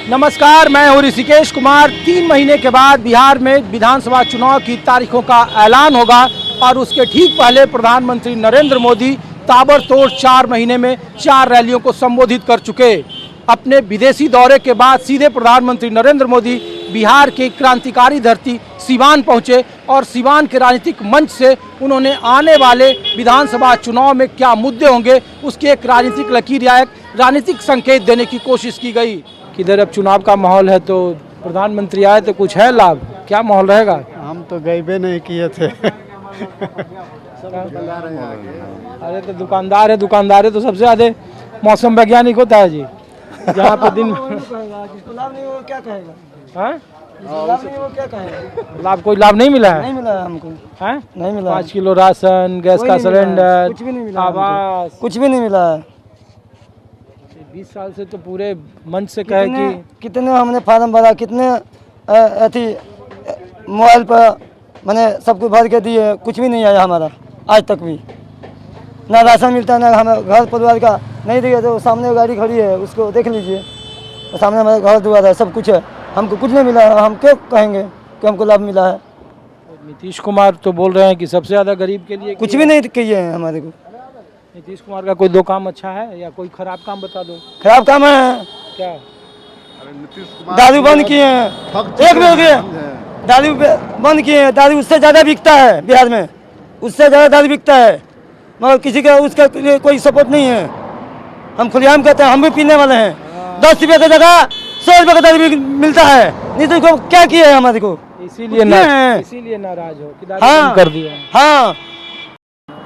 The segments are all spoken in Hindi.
नमस्कार, मैं हूं ऋषिकेश कुमार। 3 महीने के बाद बिहार में विधानसभा चुनाव की तारीखों का ऐलान होगा और उसके ठीक पहले प्रधानमंत्री नरेंद्र मोदी ताबड़तोड़ 4 महीने में 4 रैलियों को संबोधित कर चुके। अपने विदेशी दौरे के बाद सीधे प्रधानमंत्री नरेंद्र मोदी बिहार की क्रांतिकारी धरती सीवान पहुंचे और सीवान के राजनीतिक मंच से उन्होंने आने वाले विधानसभा चुनाव में क्या मुद्दे होंगे उसकी एक राजनीतिक लकीर या एक राजनीतिक संकेत देने की कोशिश की गई। किधर अब चुनाव का माहौल है तो प्रधानमंत्री आए तो कुछ है लाभ, क्या माहौल रहेगा? हम तो गए भी नहीं किए थे। अरे तो दुकानदार है तो सबसे ज्यादा मौसम वैज्ञानिक होता है जी। जहाँ पे दिन लाभ नहीं हो क्या कहेगा? हाँ? लाभ नहीं हो क्या कहेगा? लाभ कोई लाभ नहीं मिला है? नहीं मिला है हमको। हैं? नहीं मिला। 5 किलो राशन, गैस कोई का नहीं मिला है, सिलेंडर, कुछ भी नहीं मिला हमको। आवास, कुछ भी नहीं मिला है। 20 साल से तो पूरे मंच से कहे कि कितने हमने फार्म भरा, कितने अथी मोबाइल पर मैंने सब कुछ भर के दिए, कुछ भी नहीं आया हमारा आज तक भी। ना राशन मिलता, ना हमें घर परिवार का नहीं दिया। तो सामने गाड़ी खड़ी है उसको देख लीजिए, सामने हमारा घर द्वार है, सब कुछ है, हमको कुछ नहीं मिला है। हम क्यों कहेंगे कि हमको लाभ मिला है? नीतीश कुमार तो बोल रहे हैं कि सबसे ज्यादा गरीब के लिए कुछ भी नहीं किए हैं हमारे को। नीतीश कुमार का कोई 2 काम अच्छा है या कोई खराब काम बता दो। खराब काम है क्या? दारू बंद किए हैं, एक भी हो गया दारू बंद किए हैं। दारू उससे ज़्यादा बिकता है बिहार में, उससे ज़्यादा दारू बिकता है, मगर किसी का उसका कोई सपोर्ट नहीं है। हम खुलेआम कहते हैं, हम भी पीने वाले हैं। 10 रुपये की जगह 100 रुपये का दारू भी मिलता है। नीतीश को क्या किया है हमारे को? इसीलिए नाराज हो कि दारू हाँ बंद कर दिया। हाँ,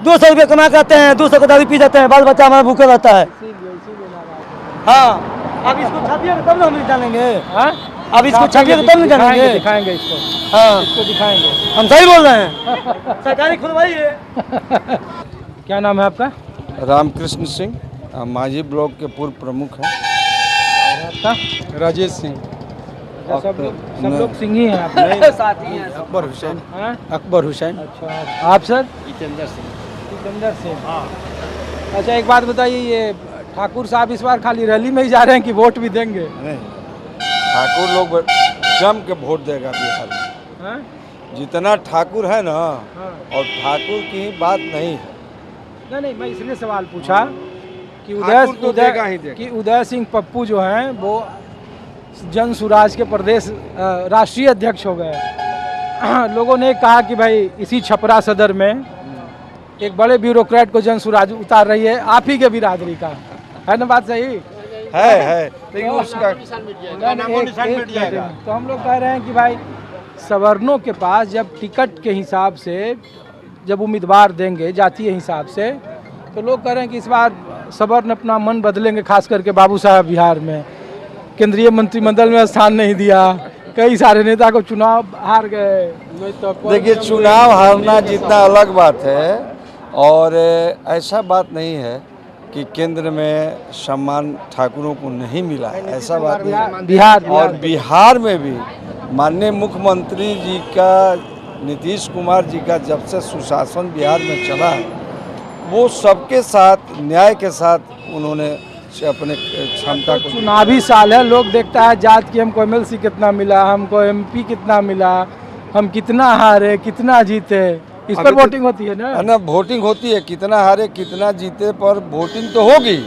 200 रुपये कमा के आते हैं, 200 का दारू पी जाते हैं, बाल बच्चा हमारा भूखा रहता है। इसीलिए नाराज। हाँ, अब इसको छापिए तब ना हम जानेंगे। हाँ? अब इसको छापिए तब नहीं जानेंगे। दिखाएंगे इसको। हाँ, इसको दिखाएंगे। हम सही बोल रहे हैं। सरकारी खुलवाइए। क्या नाम है आपका? रामकृष्ण सिंह, मांझी ब्लॉक के पूर्व प्रमुख हैं। आपका? राजेश सिंह। सब लोग सिंह ही हैं आप? अकबर हुसैन। हाँ? अकबर हुसैन। अच्छा, आप सर? जितेंद्र सिंह। अच्छा, एक बात बताइए, ये ठाकुर साहब इस बार खाली रैली में ही जा रहे हैं कि वोट भी देंगे? नहीं, ठाकुर लोग जम के वोट देगा बिहार में। हाँ? जितना ठाकुर है ना, हाँ। और ठाकुर की बात नहीं है। नहीं, मैं इसलिए सवाल पूछा कि उदय सिंह पप्पू जो हैं वो जन सुराज के प्रदेश राष्ट्रीय अध्यक्ष हो गए। लोगों ने कहा कि भाई इसी छपरा सदर में एक बड़े ब्यूरोक्रेट को जन सुराज उतार रही है, आप ही के बिरादरी का है ना? बात सही है लेकिन उसका तो हम लोग कह रहे हैं कि भाई सवर्णों के पास जब टिकट के हिसाब से जब उम्मीदवार देंगे जातीय हिसाब से, तो लोग कह रहे हैं कि इस बार सवर्ण अपना मन बदलेंगे, खास करके बाबू साहब बिहार में केंद्रीय मंत्रिमंडल में स्थान नहीं दिया, कई सारे नेता को चुनाव हार गए। देखिए, चुनाव हारना जीतना अलग बात है, और ऐसा बात नहीं है कि केंद्र में सम्मान ठाकुरों को नहीं मिला है, ऐसा बात नहीं। बिहार में भी माननीय मुख्यमंत्री जी का, नीतीश कुमार जी का जब से सुशासन बिहार में चला है, वो सबके साथ न्याय के साथ उन्होंने अपने क्षमता को। चुनावी साल है, लोग देखता है जात की, हमको MLC कितना मिला, हमको MP कितना मिला, हम कितना हारे कितना जीते, इस पर वोटिंग होती है ना? वोटिंग होती है, कितना हारे कितना जीते पर वोटिंग तो होगी।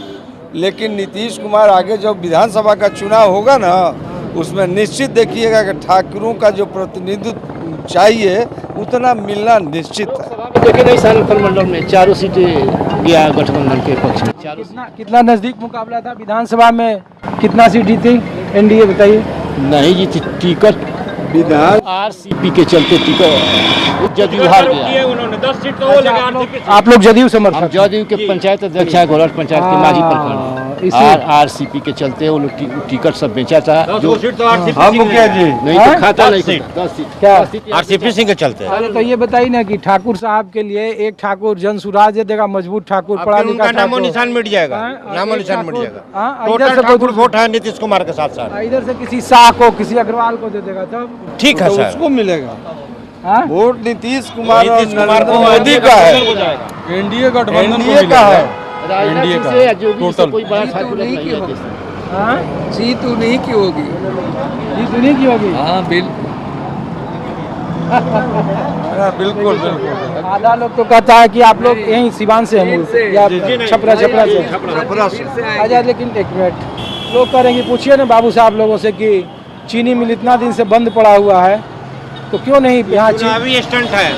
लेकिन नीतीश कुमार आगे जब विधानसभा का चुनाव होगा ना, उसमें निश्चित देखिएगा कि ठाकुरों का जो प्रतिनिधित्व चाहिए उतना मिलना निश्चित है। लेकिन इस साल मंडल में 4 सीटें गया गठबंधन के पक्ष में। कितना नजदीक मुकाबला था? विधानसभा में कितना सीट जीती NDA, बताइए? नहीं जीती, टिकट विधान RCP के चलते टिकट जदयू हार गया। उन्होंने 10 सीट तो वो लगे। आप लोग जदयू समर्थक? जदयू के पंचायत अध्यक्ष है, गोरख पंचायत के माजी प्रखंड, RCP के चलते वो लोग टिकट सब बेचा था। जो हाँ मुखिया जी, नहीं तो खाता नहीं, 10 सीट क्या RCP सिंह के चलते। अरे तो ये बताइए ना कि ठाकुर साहब के लिए एक ठाकुर जन सुराज देगा, मजबूत ठाकुर, पढ़ा लिखा नामो निशान मिट जाएगा, नामो निशान मिट जाएगा। टोटल ठाकुर वोट है नीतीश कुमार के साथ साथ। इधर से किसी शाह को, किसी अग्रवाल को दे देगा तब ठीक है तो सर, उसको मिलेगा। हाँ? वोट नीतीश कुमार और नरेंद्र मोदी का है, NDA गठबंधन का है। राजनाथ सिंह से या जोगी से कोई बड़ा ठाकुर नहीं है। हाँ? जीत उन्हीं की होगी। जीत उन्हीं की होगी। हाँ बिल्कुल। बिल्कुल बिल्कुल। आधा लोग तो कहता है कि आप लोग यहीं सिवान से हैं या छपरा से। अच्छा लेकिन एक मिनट, लोग करेंगे पूछिए ना बाबू साहब लोगों से कि चीनी मिल इतना दिन से बंद पड़ा हुआ है तो क्यों नहीं यहाँ चुनावी स्टंट है।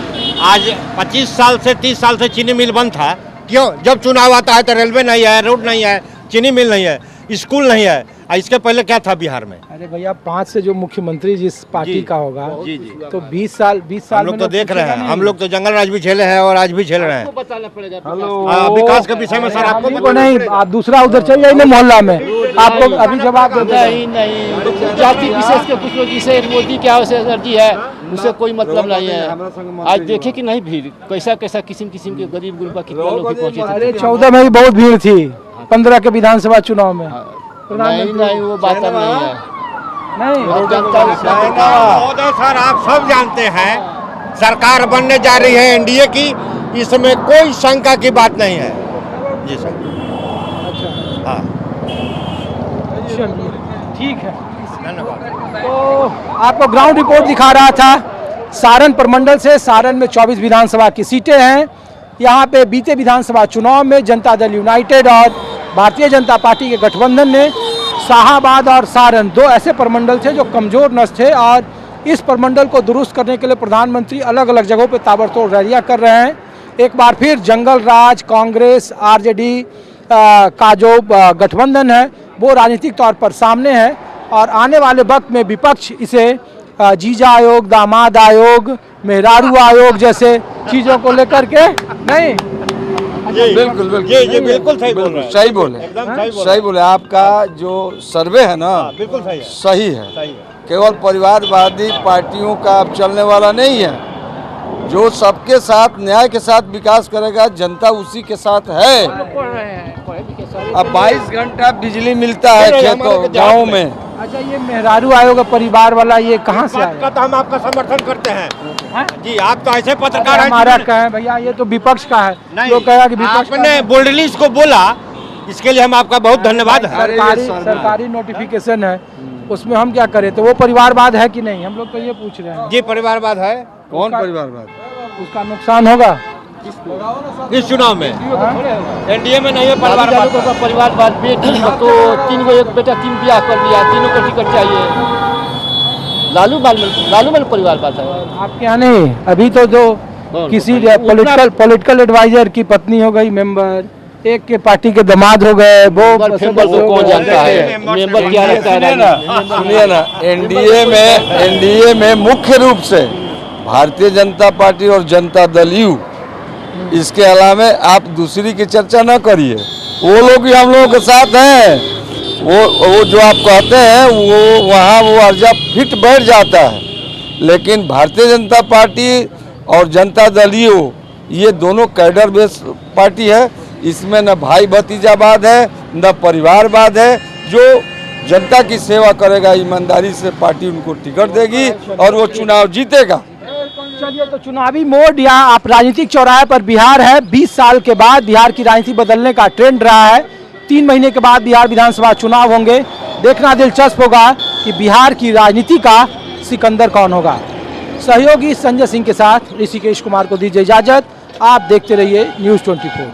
आज 25 साल से 30 साल से चीनी मिल बंद था। क्यों? जब चुनाव आता है तो रेलवे नहीं है, रोड नहीं है, चीनी मिल नहीं है, स्कूल नहीं है। इसके पहले क्या था बिहार में? अरे भैया 5 से जो मुख्यमंत्री जिस पार्टी का होगा जी तो 20 साल हम लोग तो देख रहे हैं। हम लोग तो जंगल राज भी झेले हैं और आज भी झेल रहे हैं। बताना पड़ेगा। विकास के विषय में सर आपको को नहीं, आप दूसरा उधर चल जाइए मोहल्ला में, आपको अभी जवाब देते हैं। नहीं, जाति विशेष के कुछ लोग जिसे मोदी की आवश्यक एनर्जी है उससे कोई मतलब नहीं है। आज देखे कि नहीं भीड़ कैसा कैसा किस्म किस्म के गरीब गुरबा कितना लोग भी पहुंचे थे। अरे 14 में भी बहुत भीड़ थी, 15 के विधानसभा चुनाव में। नहीं वो बात अब नहीं है। नहीं महोदय सर आप सब जानते हैं सरकार बनने जा रही है एनडीए की, इसमें कोई शंका की बात नहीं है। जी सर। हाँ चलिए ठीक है। धन्यवाद। तो आपको ग्राउंड रिपोर्ट दिखा रहा था सारण प्रमंडल से। सारण में 24 विधानसभा की सीटें हैं। यहाँ पे बीते विधानसभा चुनाव में जनता दल यूनाइटेड और भारतीय जनता पार्टी के गठबंधन ने शाहाबाद और सारण 2 ऐसे प्रमंडल थे जो कमजोर नस थे और इस प्रमंडल को दुरुस्त करने के लिए प्रधानमंत्री अलग अलग जगहों पे ताबड़तोड़ रैलियां कर रहे हैं। एक बार फिर जंगल राज, कांग्रेस, आरजेडी का जो गठबंधन है वो राजनीतिक तौर पर सामने है और आने वाले वक्त में विपक्ष इसे जीजा आयोग, दामाद आयोग, मेहरारू आयोग जैसे चीज़ों को लेकर के नहीं। बिल्कुल बिल्कुल जी बिल्कुल सही बोल रहे हैं। सही बोले, एकदम सही बोले। आपका जो सर्वे है ना बिल्कुल सही है। सही है। सही है। केवल परिवारवादी पार्टियों का अब चलने वाला नहीं है। जो सबके साथ न्याय के साथ विकास करेगा, जनता उसी के साथ है। अब 22 घंटा बिजली मिलता है खेतों गाँव में। अच्छा ये मेहरारू आयोग परिवार वाला ये कहाँ से आया? का तो हम आपका समर्थन करते हैं। हाँ? जी आप तो ऐसे पत्रकार हैं। हमारा का है भैया, ये तो विपक्ष का है। लोग कहेगा कि विपक्ष का आपने है। बोल्डली इसको बोला, इसके लिए हम आपका बहुत धन्यवाद है। सरकारी नोटिफिकेशन है, उसमें हम क्या करें? तो वो परिवारवाद है कि नहीं, हम लोग तो ये पूछ रहे हैं। जी परिवारवाद है। कौन परिवारवाद? उसका नुकसान होगा इस चुनाव में एनडीए में नहीं है परिवारवाद। परिवारवाद बेटी तो 3 गो, एक बेटा 3 ब्याह कर लिया, तीनों को टिकट चाहिए। लालू माल परिवारवाद है। आपके यहाँ नहीं? अभी तो जो किसी पॉलिटिकल एडवाइजर की पत्नी हो गई मेंबर, एक के पार्टी के दामाद हो गए, वो कौन जानता है मेंबर क्या रहता है। सुनिए ना, एनडीए में मुख्य रूप से भारतीय जनता पार्टी और जनता दल यू, इसके अलावा आप दूसरी की चर्चा न करिए। वो लोग भी हम लोगों के साथ हैं। वो जो आप कहते हैं वो वहाँ वो अर्जा फिट बैठ जाता है। लेकिन भारतीय जनता पार्टी और जनता दल यू ये दोनों कैडर बेस्ड पार्टी है। इसमें न भाई भतीजावाद है न परिवारवाद है। जो जनता की सेवा करेगा ईमानदारी से पार्टी उनको टिकट देगी और वो चुनाव जीतेगा। चलिए तो चुनावी मोड या आप राजनीतिक चौराहे पर बिहार है। 20 साल के बाद बिहार की राजनीति बदलने का ट्रेंड रहा है। 3 महीने के बाद बिहार विधानसभा चुनाव होंगे। देखना दिलचस्प होगा कि बिहार की राजनीति का सिकंदर कौन होगा। सहयोगी संजय सिंह के साथ ऋषिकेश कुमार को दीजिए इजाजत। आप देखते रहिए News 24।